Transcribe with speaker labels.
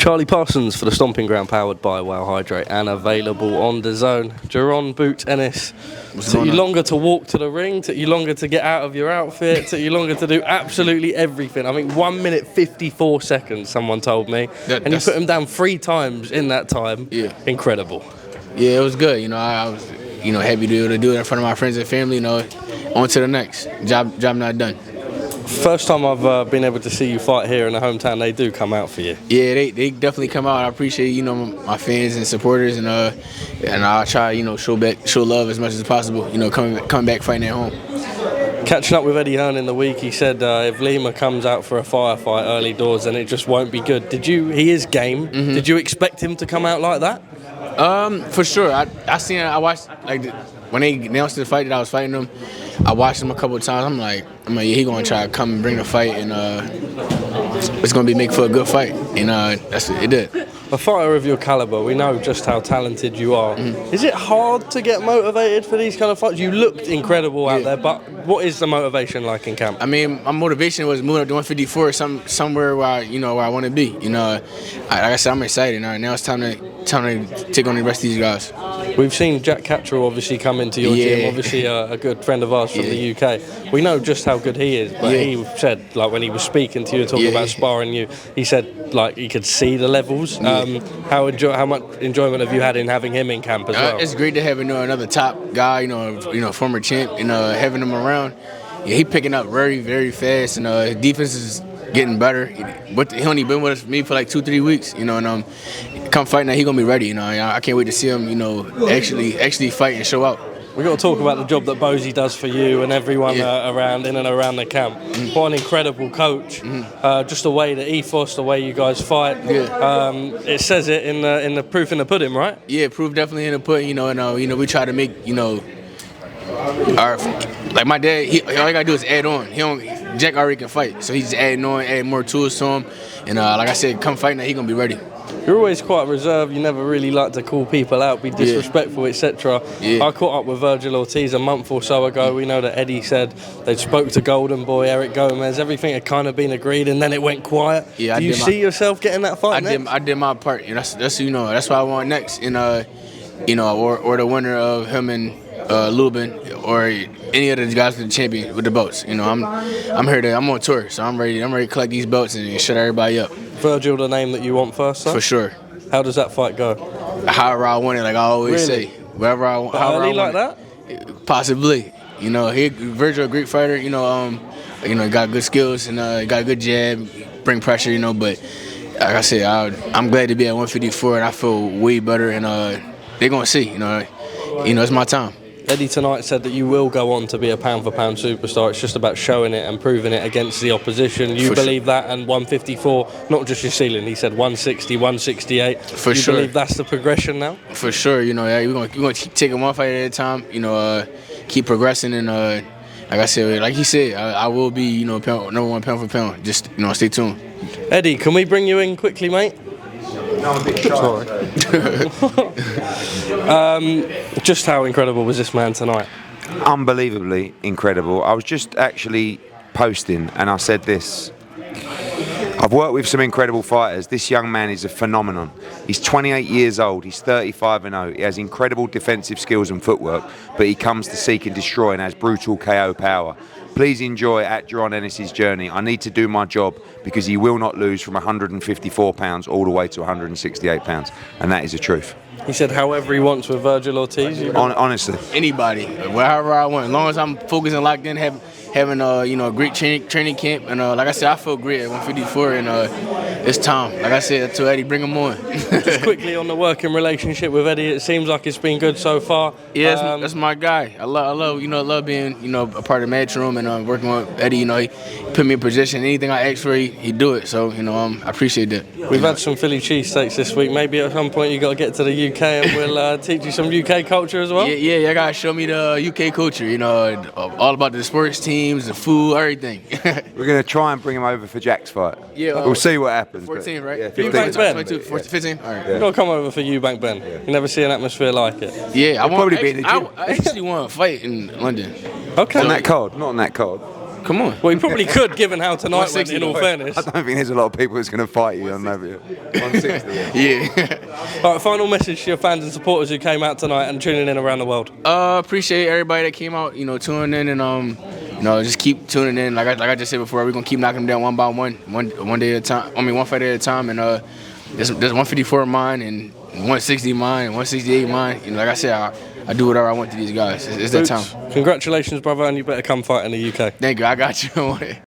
Speaker 1: Charlie Parsons for the Stomping Ground, powered by Wow Hydrate and available on DAZN. Jerron Boot Ennis. Took you longer to walk to the ring, took you longer to get out of your outfit, took you longer to do absolutely everything. I mean, 1 minute 54 seconds, someone told me. And you put him down 3 times in that time. Yeah. Incredible.
Speaker 2: Yeah, it was good. I was happy to be able to do it in front of my friends and family. On to the next. Job not done.
Speaker 1: First time I've been able to see you fight here in the hometown. They do come out for you.
Speaker 2: Yeah, they definitely come out. I appreciate my fans and supporters, and I'll try show love as much as possible. Coming back fighting at home.
Speaker 1: Catching up with Eddie Hearn in the week, he said if Lima comes out for a firefight early doors, then it just won't be good. He is game. Mm-hmm. Did you expect him to come out like that?
Speaker 2: For sure. I watched when they announced the fight that I was fighting him. I watched him a couple of times. I'm like, yeah, he gonna try to come and bring the fight, and it's gonna be make for a good fight. And that's what it did.
Speaker 1: A fighter of your caliber, we know just how talented you are. Mm-hmm. Is it hard to get motivated for these kind of fights? You looked incredible out there, but what is the motivation like in camp?
Speaker 2: I mean, my motivation was moving up to 154, somewhere where I want to be. Like I said, I'm excited. Now it's time to take on the rest of these guys.
Speaker 1: We've seen Jack Cattrall obviously come into your gym, obviously a good friend of ours from the UK. We know just how good he is, but he said, when he was speaking to you, talking about sparring you, he said, he could see the levels. How much enjoyment have you had in having him in camp as well?
Speaker 2: It's great to have another top guy, former champ, and having him around. Yeah, he picking up very, very fast, and his defense is getting better. He only been with me for 2-3 weeks, and come fight now, he gonna be ready. I can't wait to see him, actually fight and show out.
Speaker 1: We've got to talk about the job that Bozy does for you and everyone in and around the camp. Mm-hmm. What an incredible coach. Mm-hmm. Just the way, the ethos, the way you guys fight. Yeah. It says it in the proof in the pudding, right?
Speaker 2: Yeah, proof definitely in the pudding. And we try to make our my dad. All he gotta do is add on. Jack already can fight, so he's just adding more tools to him. And like I said, come fight now, he gonna be ready.
Speaker 1: You're always quite reserved. You never really like to call people out, be disrespectful, etc. I caught up with Virgil Ortiz a month or so ago. We know that Eddie said they spoke to Golden Boy, Eric Gomez. Everything had kind of been agreed, and then it went quiet. Yeah, do you see yourself getting that fight next?
Speaker 2: I did my part. That's what I want next. And or the winner of him and Lubin, or any of the guys with the champion with the belts. I'm on tour, so I'm ready to collect these belts and shut everybody up.
Speaker 1: Virgil, the name that you want first, sir?
Speaker 2: For sure.
Speaker 1: How does that fight go?
Speaker 2: However I want it, like I always say. Wherever I want.
Speaker 1: Early like that?
Speaker 2: Possibly. Virgil, a great fighter. Got good skills and got a good jab, bring pressure. But like I said, I'm glad to be at 154, and I feel way better. And they're gonna see. It's my time.
Speaker 1: Eddie tonight said that you will go on to be a pound-for-pound superstar. It's just about showing it and proving it against the opposition. You believe that, and 154, not just your ceiling. He said 160, 168. For sure. You believe that's the progression now? For sure. We're gonna keep taking one fight at a time. Keep progressing, and like I said, like he said, I will be number 1 pound for pound. Just stay tuned. Eddie, can we bring you in quickly, mate?
Speaker 3: No, I'm a bit shy.
Speaker 1: Just how incredible was this man tonight?
Speaker 3: Unbelievably incredible. I was just actually posting and I said this. I've worked with some incredible fighters. This young man is a phenomenon. He's 28 years old. He's 35-0. He has incredible defensive skills and footwork, but he comes to seek and destroy and has brutal KO power. Please enjoy at Jerron Ennis' journey. I need to do my job because he will not lose from 154 pounds all the way to 168 pounds, and that is the truth.
Speaker 1: He said however he wants with Virgil Ortiz.
Speaker 3: Honestly.
Speaker 2: Anybody, wherever I want. As long as I'm focused and locked in, having a great training camp. And like I said, I feel great at 154, and it's time. Like I said to Eddie, bring him on.
Speaker 1: Just quickly on the working relationship with Eddie, it seems like it's been good so far.
Speaker 2: Yeah, that's my guy. I love being a part of the matchroom and working with Eddie. He put me in position. Anything I ask for, he do it. So I appreciate that.
Speaker 1: We've had some Philly cheesesteaks this week. Maybe at some point you got to get to the UK and we'll teach you some UK culture as well.
Speaker 2: Yeah, you gotta show me the UK culture. All about the sports teams, the food, everything.
Speaker 3: We're gonna try and bring him over for Jack's fight.
Speaker 2: Yeah,
Speaker 3: we'll see what happens.
Speaker 2: 14, right?
Speaker 3: Yeah,
Speaker 1: 15.
Speaker 2: 15. All right.
Speaker 1: You've got to come over for Eubank Ben. You never see an atmosphere like it.
Speaker 2: Yeah, I actually want to fight in London.
Speaker 1: Okay.
Speaker 3: On that card, not on that card.
Speaker 2: Come on.
Speaker 1: Well, he probably could, given how tonight went, in all fairness.
Speaker 3: I don't think there's a lot of people that's going to fight you on that. 160.
Speaker 2: Yeah.
Speaker 1: All right, final message to your fans and supporters who came out tonight and tuning in around the world.
Speaker 2: Appreciate everybody that came out, tuning in and just keep tuning in. Like I just said before, we're gonna keep knocking them down one by one day at a time. One fight at a time. And there's 154 mine and 160 mine and 168 mine. Like I said, I do whatever I want to these guys. It's that time.
Speaker 1: Congratulations, brother, and you better come fight in the UK.
Speaker 2: Thank you. I got you.